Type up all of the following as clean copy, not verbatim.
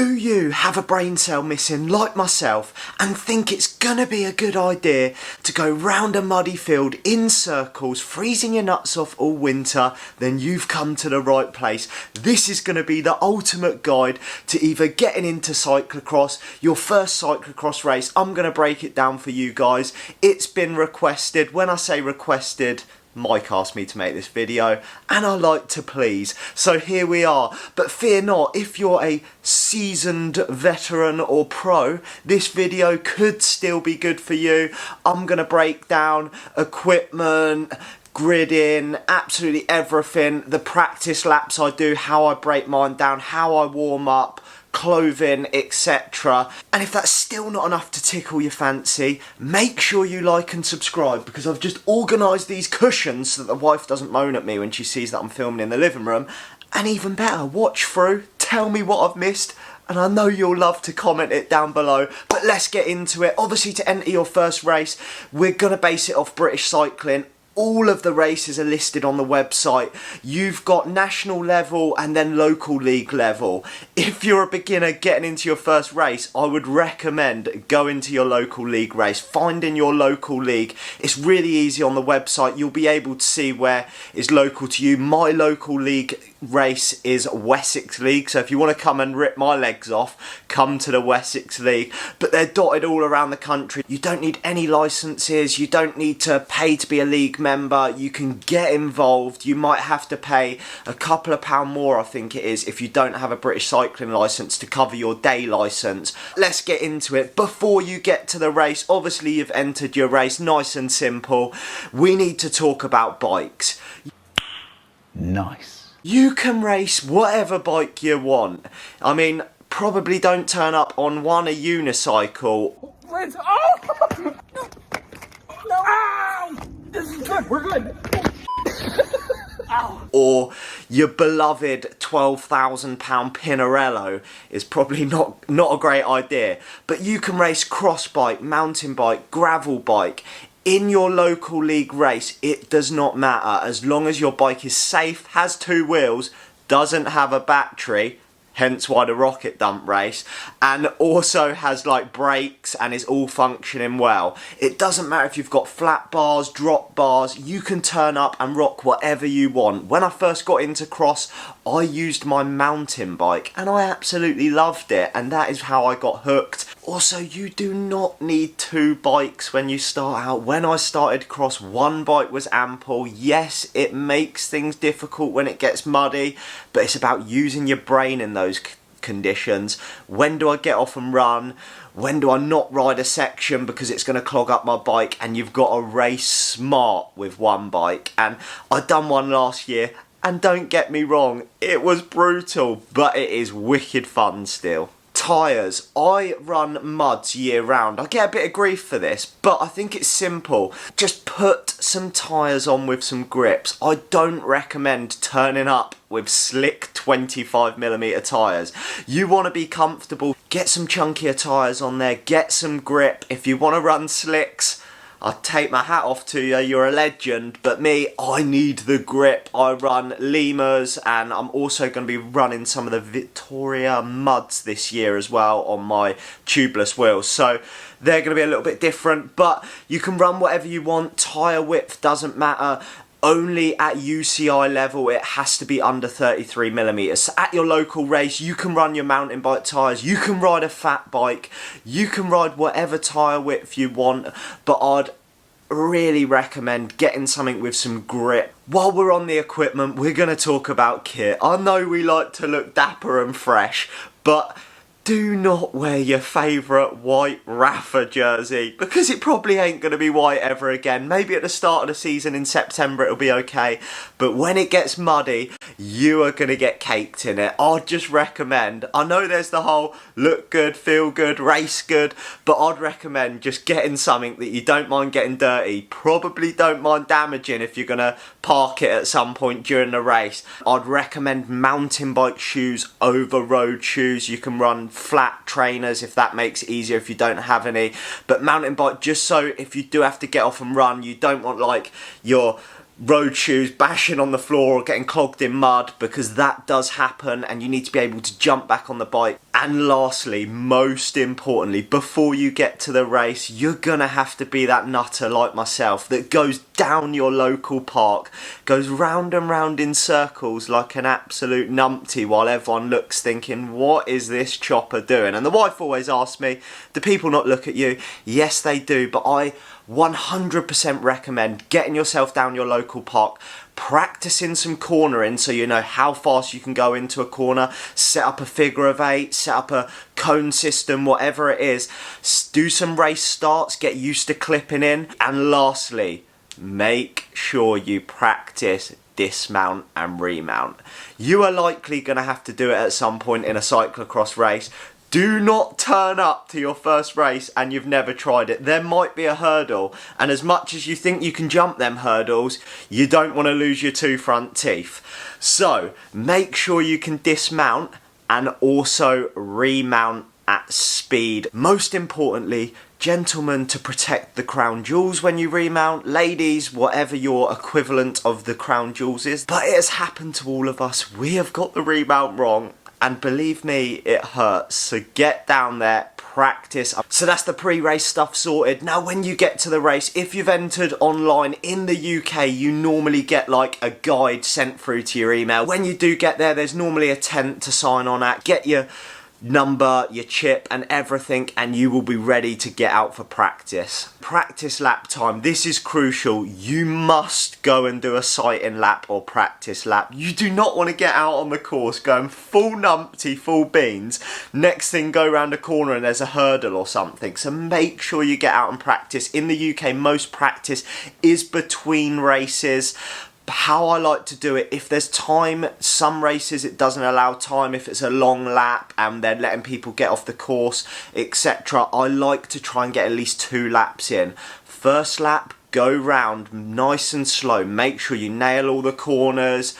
Do you have a brain cell missing like myself and think it's gonna be a good idea to go round a muddy field in circles, freezing your nuts off all winter? Then you've come to the right place. This is gonna be the ultimate guide to either getting into cyclocross, your first cyclocross race. I'm gonna break it down for you guys. It's been requested. When I say requested, Mike asked me to make this video and I like to please, so here we are. But fear not, if you're a seasoned veteran or pro, this video could still be good for you. I'm gonna break down equipment, gridding, absolutely everything, the practice laps I do, how I break mine down, how I warm up, clothing, etc. And if that's still not enough to tickle your fancy, make sure you like and subscribe, because I've just organised these cushions so that the wife doesn't moan at me when she sees that I'm filming in the living room. And even better, watch through, tell me what I've missed, and I know you'll love to comment it down below. But let's get into it. Obviously, to enter your first race, we're going to base it off British cycling. All of the races are listed on the website. You've got national level and then local league level. If you're a beginner getting into your first race, I would recommend going to your local league race. Finding your local league. It's really easy on the website. You'll be able to see where is local to you. My local league race is Wessex League, so if you want to come and rip my legs off, come to the Wessex League. But they're dotted all around the country. You don't need any licenses, you don't need to pay to be a league member, you can get involved. You might have to pay a couple of pound more, I think it is, if you don't have a British cycling licence to cover your day licence. Let's get into it. Before you get to the race, obviously you've entered your race, nice and simple. We need to talk about bikes. Nice. You can race whatever bike you want. I mean, probably don't turn up on a unicycle. Let's. Oh! No! Ow! This is good. We're good. Ow. Or your beloved £12,000 Pinarello is probably not a great idea. But you can race cross bike, mountain bike, gravel bike. In your local league race, it does not matter, as long as your bike is safe, has two wheels, doesn't have a battery, hence why the rocket dump race, and also has like brakes and is all functioning well. It doesn't matter if you've got flat bars, drop bars, you can turn up and rock whatever you want. When I first got into cross, I used my mountain bike and I absolutely loved it, and that is how I got hooked. Also, you do not need two bikes when you start out. When I started cross, one bike was ample. Yes, it makes things difficult when it gets muddy, but it's about using your brain in those conditions. When do I get off and run? When do I not ride a section because it's going to clog up my bike? And you've got to race smart with one bike. And I done one last year, and don't get me wrong, it was brutal, but it is wicked fun still. Tyres. I run muds year round. I get a bit of grief for this, but I think it's simple. Just put some tyres on with some grips. I don't recommend turning up with slick 25mm tyres. You want to be comfortable. Get some chunkier tyres on there. Get some grip. If you want to run slicks, I take my hat off to you, you're a legend, but me, I need the grip. I run Limas, and I'm also going to be running some of the Victoria muds this year as well on my tubeless wheels, so they're going to be a little bit different, but you can run whatever you want. Tyre width doesn't matter. Only at UCI level it has to be under 33mm. So at your local race, you can run your mountain bike tyres, you can ride a fat bike, you can ride whatever tyre width you want, but I'd really recommend getting something with some grip. While we're on the equipment, we're going to talk about kit. I know we like to look dapper and fresh, but do not wear your favourite white Rafa jersey, because it probably ain't going to be white ever again. Maybe at the start of the season in September it'll be okay, but when it gets muddy, you are going to get caked in it. I'd just recommend, I know there's the whole look good, feel good, race good, but I'd recommend just getting something that you don't mind getting dirty, probably don't mind damaging if you're going to park it at some point during the race. I'd recommend mountain bike shoes over road shoes. You can run flat trainers if that makes it easier if you don't have any, but mountain bike, just so if you do have to get off and run, you don't want like your road shoes bashing on the floor or getting clogged in mud, because that does happen and you need to be able to jump back on the bike. And lastly, most importantly, before you get to the race, you're gonna have to be that nutter like myself that goes down your local park, goes round and round in circles like an absolute numpty while everyone looks thinking, what is this chopper doing? And the wife always asks me, do people not look at you? Yes, they do, but I 100% recommend getting yourself down your local park, practicing some cornering so you know how fast you can go into a corner, set up a figure of 8, set up a cone system, whatever it is, do some race starts, get used to clipping in, and lastly, make sure you practice dismount and remount. You are likely going to have to do it at some point in a cyclocross race. Do not turn up to your first race and you've never tried it. There might be a hurdle, and as much as you think you can jump them hurdles, you don't want to lose your 2 front teeth. So make sure you can dismount and also remount at speed. Most importantly, gentlemen, to protect the crown jewels when you remount, ladies, whatever your equivalent of the crown jewels is. But it has happened to all of us. We have got the remount wrong. And believe me, it hurts. So get down there, practice. So that's the pre-race stuff sorted. Now when you get to the race, if you've entered online in the UK, you normally get like a guide sent through to your email. When you do get there, there's normally a tent to sign on at. Get your number, your chip and everything, and you will be ready to get out for practice. Practice lap time, this is crucial. You must go and do a sighting lap or practice lap. You do not want to get out on the course going full numpty, full beans, next thing go around a corner and there's a hurdle or something. So make sure you get out and practice. In the UK, most practice is between races. How I like to do it, if there's time, some races it doesn't allow time if it's a long lap and they're letting people get off the course, etc. I like to try and get at least 2 laps in. First lap, go round nice and slow, make sure you nail all the corners,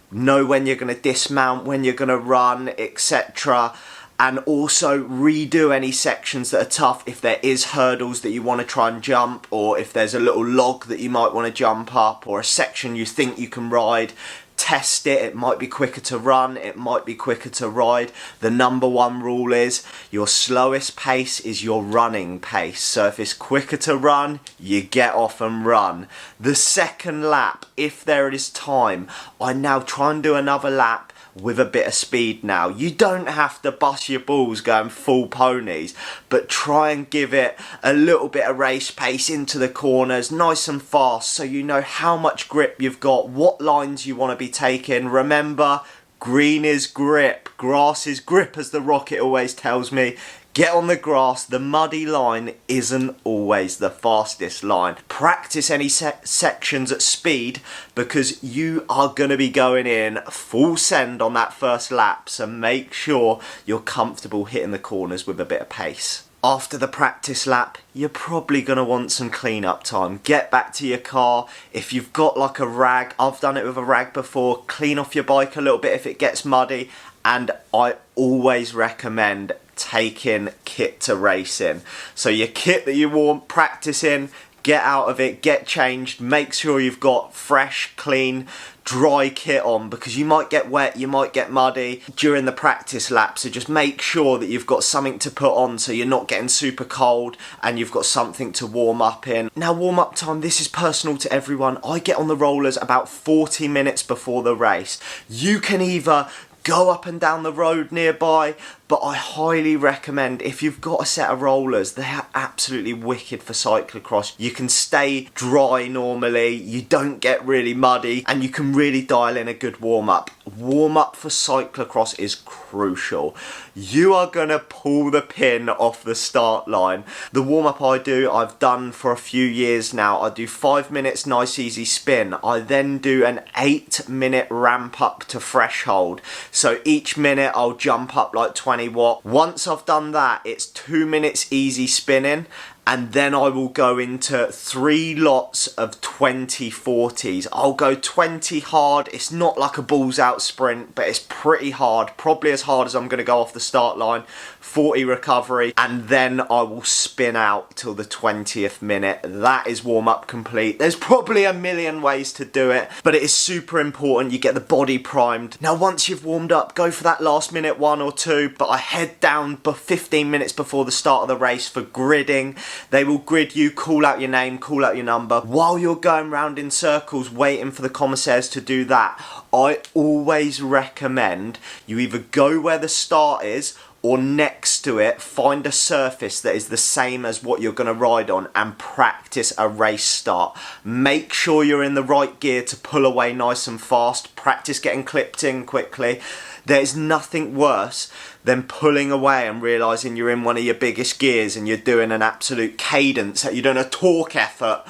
know when you're going to dismount, when you're going to run, etc. And also redo any sections that are tough if there is hurdles that you want to try and jump, or if there's a little log that you might want to jump up, or a section you think you can ride. Test it. It might be quicker to run, it might be quicker to ride. The number 1 rule is your slowest pace is your running pace. So if it's quicker to run, you get off and run. The second lap, if there is time, I now try and do another lap with a bit of speed now. You don't have to bust your balls going full ponies, but try and give it a little bit of race pace into the corners, nice and fast, so you know how much grip you've got, what lines you want to be taking. Remember, green is grip, grass is grip, as the Rocket always tells me. Get on the grass, the muddy line isn't always the fastest line. Practice any sections at speed, because you are going to be going in full send on that first lap, so make sure you're comfortable hitting the corners with a bit of pace. After the practice lap, you're probably going to want some clean-up time. Get back to your car. If you've got like a rag, I've done it with a rag before, clean off your bike a little bit if it gets muddy, and I always recommend taking kit to racing. So your kit that you wore practicing, get out of it, get changed, make sure you've got fresh, clean, dry kit on, because you might get wet, you might get muddy during the practice lap. So just make sure that you've got something to put on so you're not getting super cold, and you've got something to warm up in. Now warm up time, this is personal to everyone. I get on the rollers about 40 minutes before the race. You can either go up and down the road nearby, but I highly recommend, if you've got a set of rollers, they are absolutely wicked for cyclocross. You can stay dry normally, you don't get really muddy, and you can really dial in a good warm-up. Warm-up for cyclocross is crucial. You are going to pull the pin off the start line. The warm-up I've done for a few years now. I do 5 minutes nice easy spin. I then do an 8-minute ramp up to threshold. So each minute I'll jump up like 20 watt. Once I've done that, it's 2 minutes easy spinning, and then I will go into 3 lots of 20/40s. I'll go 20 hard. It's not like a balls out sprint, but it's pretty hard, probably as hard as I'm going to go off the start line. 40 recovery, and then I will spin out till the 20th minute. That is warm up complete. There's probably a million ways to do it, but it is super important you get the body primed. Now once you've warmed up, go for that last minute 1 or 2, but I head down 15 minutes before the start of the race for gridding. They will grid you, call out your name, call out your number. While you're going round in circles waiting for the commissaires to do that, I always recommend you either go where the start is, or next to it, find a surface that is the same as what you're going to ride on and practice a race start. Make sure you're in the right gear to pull away nice and fast. Practice getting clipped in quickly. There's nothing worse than pulling away and realising you're in one of your biggest gears and you're doing an absolute cadence, you're doing a torque effort.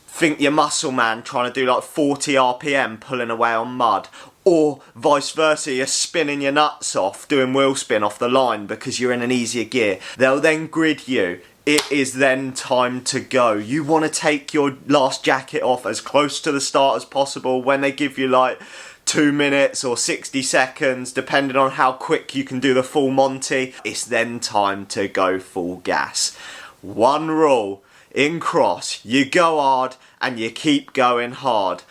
Think you're muscle man trying to do like 40 RPM pulling away on mud. Or vice versa, you're spinning your nuts off, doing wheel spin off the line because you're in an easier gear. They'll then grid you. It is then time to go. You want to take your last jacket off as close to the start as possible. When they give you like 2 minutes or 60 seconds, depending on how quick you can do the full Monty, it's then time to go full gas. One rule in cross, you go hard and you keep going hard.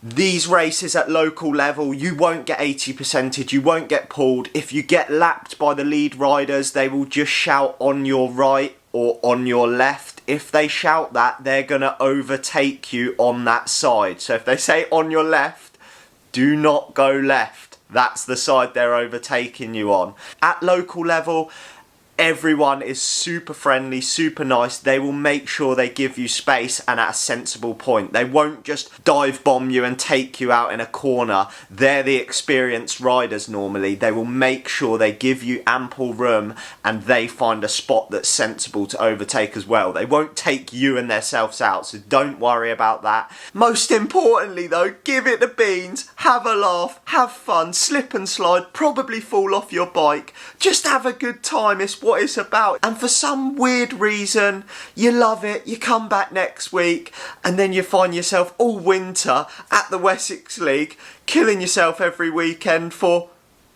These races at local level, you won't get 80%, you won't get pulled. If you get lapped by the lead riders, they will just shout on your right or on your left. If they shout that, they're going to overtake you on that side. So if they say on your left, do not go left. That's the side they're overtaking you on. At local level, everyone is super friendly, super nice. They will make sure they give you space and at a sensible point. They won't just dive bomb you and take you out in a corner. They're the experienced riders normally. They will make sure they give you ample room and they find a spot that's sensible to overtake as well. They won't take you and themselves out, so don't worry about that. Most importantly though, give it the beans, have a laugh, have fun, slip and slide, probably fall off your bike. Just have a good time. It's what it's about. And for some weird reason, you love it, you come back next week, and then you find yourself all winter at the Wessex League, killing yourself every weekend for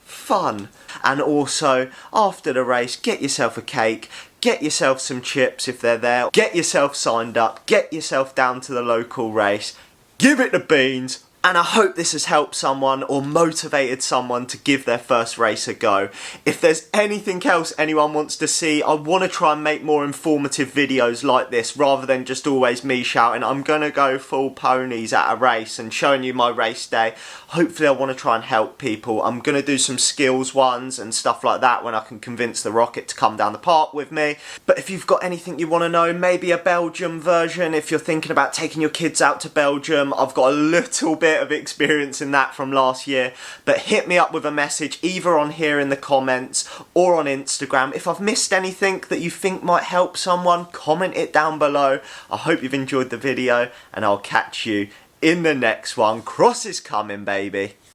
fun. And also, after the race, get yourself a cake, get yourself some chips if they're there, get yourself signed up, get yourself down to the local race, give it the beans. And I hope this has helped someone or motivated someone to give their first race a go. If there's anything else anyone wants to see, I want to try and make more informative videos like this rather than just always me shouting. I'm going to go full ponies at a race and showing you my race day. Hopefully I want to try and help people. I'm going to do some skills ones and stuff like that when I can convince the Rocket to come down the park with me. But if you've got anything you want to know, maybe a Belgium version, if you're thinking about taking your kids out to Belgium, I've got a little bit of experience in that from last year, but hit me up with a message either on here in the comments or on Instagram. If I've missed anything that you think might help someone, comment it down below. I hope you've enjoyed the video and I'll catch you in the next one. Cross is coming, baby.